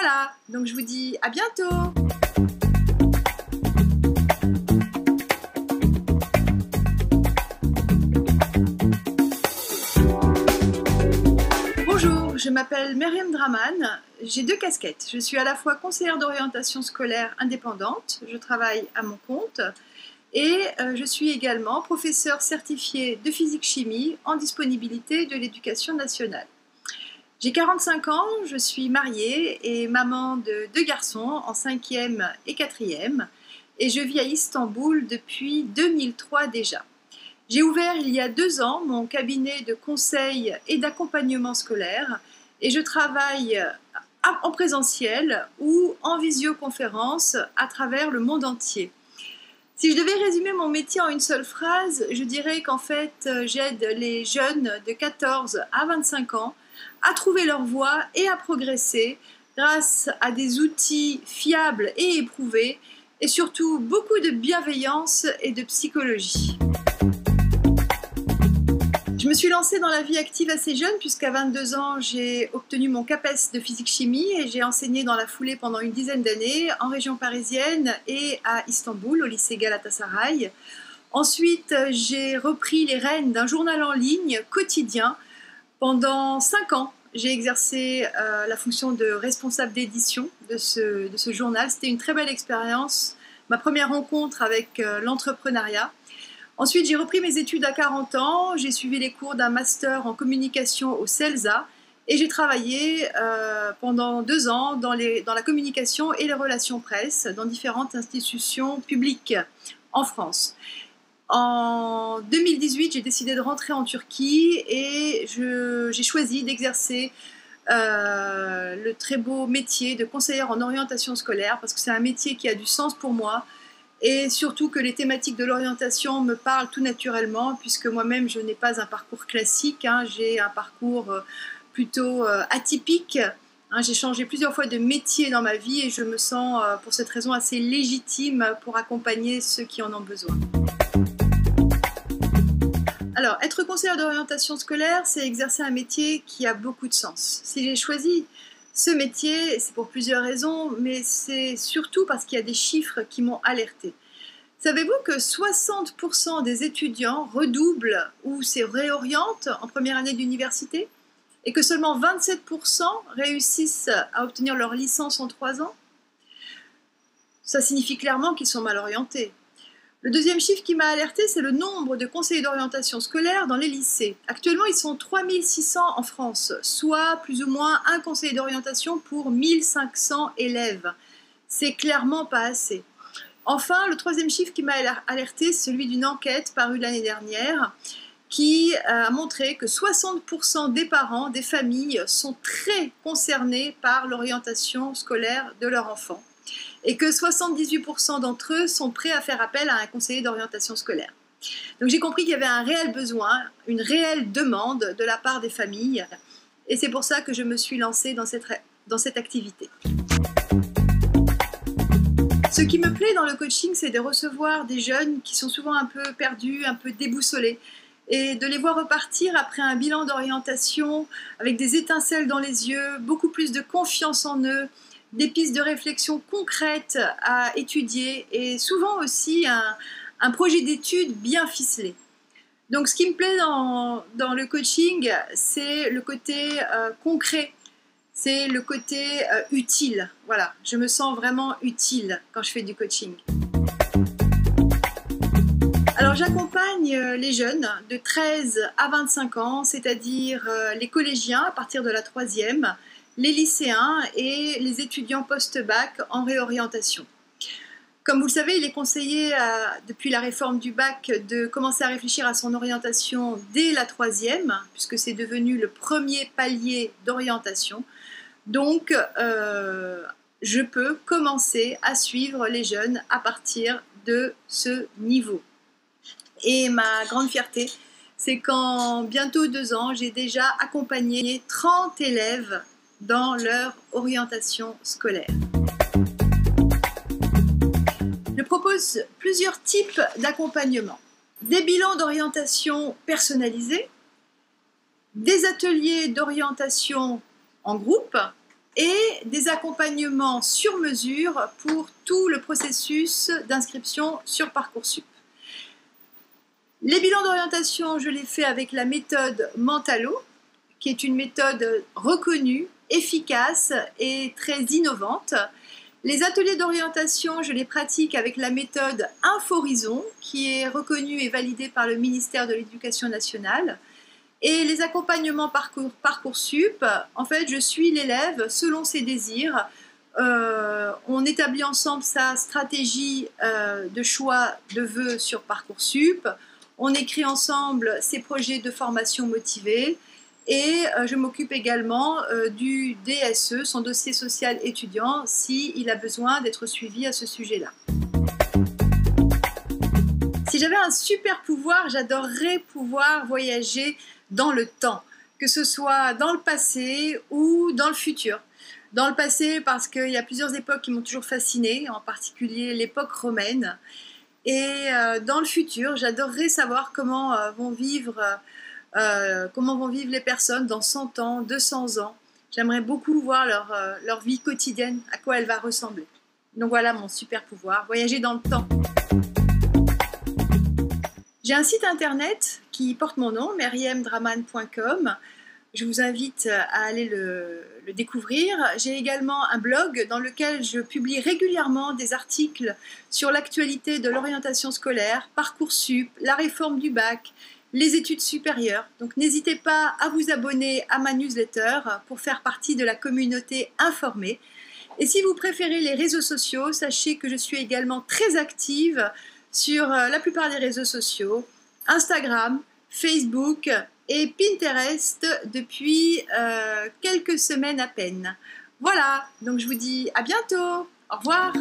Voilà, donc je vous dis à bientôt. Bonjour, je m'appelle Myriam Draman, j'ai 2 casquettes. Je suis à la fois conseillère d'orientation scolaire indépendante, je travaille à mon compte, et je suis également professeure certifiée de physique-chimie en disponibilité de l'éducation nationale. J'ai 45 ans, je suis mariée et maman de 2 garçons en 5e et 4e, et je vis à Istanbul depuis 2003 déjà. J'ai ouvert il y a 2 ans mon cabinet de conseil et d'accompagnement scolaire et je travaille en présentiel ou en visioconférence à travers le monde entier. Si je devais résumer mon métier en une seule phrase, je dirais qu'en fait j'aide les jeunes de 14 à 25 ans à trouver leur voie et à progresser grâce à des outils fiables et éprouvés et surtout beaucoup de bienveillance et de psychologie. Je me suis lancée dans la vie active assez jeune puisqu'à 22 ans, j'ai obtenu mon CAPES de physique-chimie et j'ai enseigné dans la foulée pendant une dizaine d'années en région parisienne et à Istanbul, au lycée Galatasaray. Ensuite, j'ai repris les rênes d'un journal en ligne quotidien. Pendant 5 ans, j'ai exercé la fonction de responsable d'édition de ce journal. C'était une très belle expérience, ma première rencontre avec l'entrepreneuriat. Ensuite, j'ai repris mes études à 40 ans, j'ai suivi les cours d'un master en communication au CELSA et j'ai travaillé pendant 2 ans dans la communication et les relations presse dans différentes institutions publiques en France. En 2018, j'ai décidé de rentrer en Turquie et j'ai choisi d'exercer le très beau métier de conseillère en orientation scolaire parce que c'est un métier qui a du sens pour moi. Et surtout que les thématiques de l'orientation me parlent tout naturellement, puisque moi-même, je n'ai pas un parcours classique, j'ai un parcours plutôt atypique. J'ai changé plusieurs fois de métier dans ma vie et je me sens, pour cette raison, assez légitime pour accompagner ceux qui en ont besoin. Alors, être conseillère d'orientation scolaire, c'est exercer un métier qui a beaucoup de sens. Si j'ai choisi ce métier, c'est pour plusieurs raisons, mais c'est surtout parce qu'il y a des chiffres qui m'ont alertée. Savez-vous que 60% des étudiants redoublent ou se réorientent en première année d'université et que seulement 27% réussissent à obtenir leur licence en 3 ans? Ça signifie clairement qu'ils sont mal orientés. Le deuxième chiffre qui m'a alerté, c'est le nombre de conseillers d'orientation scolaire dans les lycées. Actuellement, ils sont 3600 en France, soit plus ou moins un conseiller d'orientation pour 1500 élèves. C'est clairement pas assez. Enfin, le troisième chiffre qui m'a alerté, c'est celui d'une enquête parue l'année dernière qui a montré que 60% des parents, des familles, sont très concernés par l'orientation scolaire de leur enfant. Et que 78% d'entre eux sont prêts à faire appel à un conseiller d'orientation scolaire. Donc j'ai compris qu'il y avait un réel besoin, une réelle demande de la part des familles, et c'est pour ça que je me suis lancée dans cette activité. Ce qui me plaît dans le coaching, c'est de recevoir des jeunes qui sont souvent un peu perdus, un peu déboussolés, et de les voir repartir après un bilan d'orientation avec des étincelles dans les yeux, beaucoup plus de confiance en eux, des pistes de réflexion concrètes à étudier et souvent aussi un projet d'étude bien ficelé. Donc ce qui me plaît dans le coaching, c'est le côté concret, c'est le côté utile. Voilà, je me sens vraiment utile quand je fais du coaching. Alors j'accompagne les jeunes de 13 à 25 ans, c'est-à-dire les collégiens à partir de la 3e, les lycéens et les étudiants post-bac en réorientation. Comme vous le savez, il est conseillé depuis la réforme du bac de commencer à réfléchir à son orientation dès la 3e, puisque c'est devenu le premier palier d'orientation. Donc, je peux commencer à suivre les jeunes à partir de ce niveau. Et ma grande fierté, c'est qu'en bientôt 2 ans, j'ai déjà accompagné 30 élèves dans leur orientation scolaire. Je propose plusieurs types d'accompagnement. Des bilans d'orientation personnalisés, des ateliers d'orientation en groupe et des accompagnements sur mesure pour tout le processus d'inscription sur Parcoursup. Les bilans d'orientation, je les fais avec la méthode Mentalo, qui est une méthode reconnue, efficace et très innovante. Les ateliers d'orientation, je les pratique avec la méthode Inforison, qui est reconnue et validée par le ministère de l'Éducation nationale. Et les accompagnements Parcoursup, en fait, je suis l'élève selon ses désirs. On établit ensemble sa stratégie de choix de vœux sur Parcoursup. On écrit ensemble ses projets de formation motivés. Et je m'occupe également du DSE, son dossier social étudiant, s'il a besoin d'être suivi à ce sujet-là. Si j'avais un super pouvoir, j'adorerais pouvoir voyager dans le temps, que ce soit dans le passé ou dans le futur. Dans le passé, parce qu'il y a plusieurs époques qui m'ont toujours fascinée, en particulier l'époque romaine. Et dans le futur, j'adorerais savoir comment vont vivre les personnes dans 100 ans, 200 ans. J'aimerais beaucoup voir leur vie quotidienne, à quoi elle va ressembler. Donc voilà mon super pouvoir, voyager dans le temps. J'ai un site internet qui porte mon nom, meriemdraman.com. Je vous invite à aller le découvrir. J'ai également un blog dans lequel je publie régulièrement des articles sur l'actualité de l'orientation scolaire, Parcoursup, la réforme du bac, les études supérieures. Donc n'hésitez pas à vous abonner à ma newsletter pour faire partie de la communauté informée. Et si vous préférez les réseaux sociaux, sachez que je suis également très active sur la plupart des réseaux sociaux, Instagram, Facebook et Pinterest depuis quelques semaines à peine. Voilà, donc je vous dis à bientôt. Au revoir.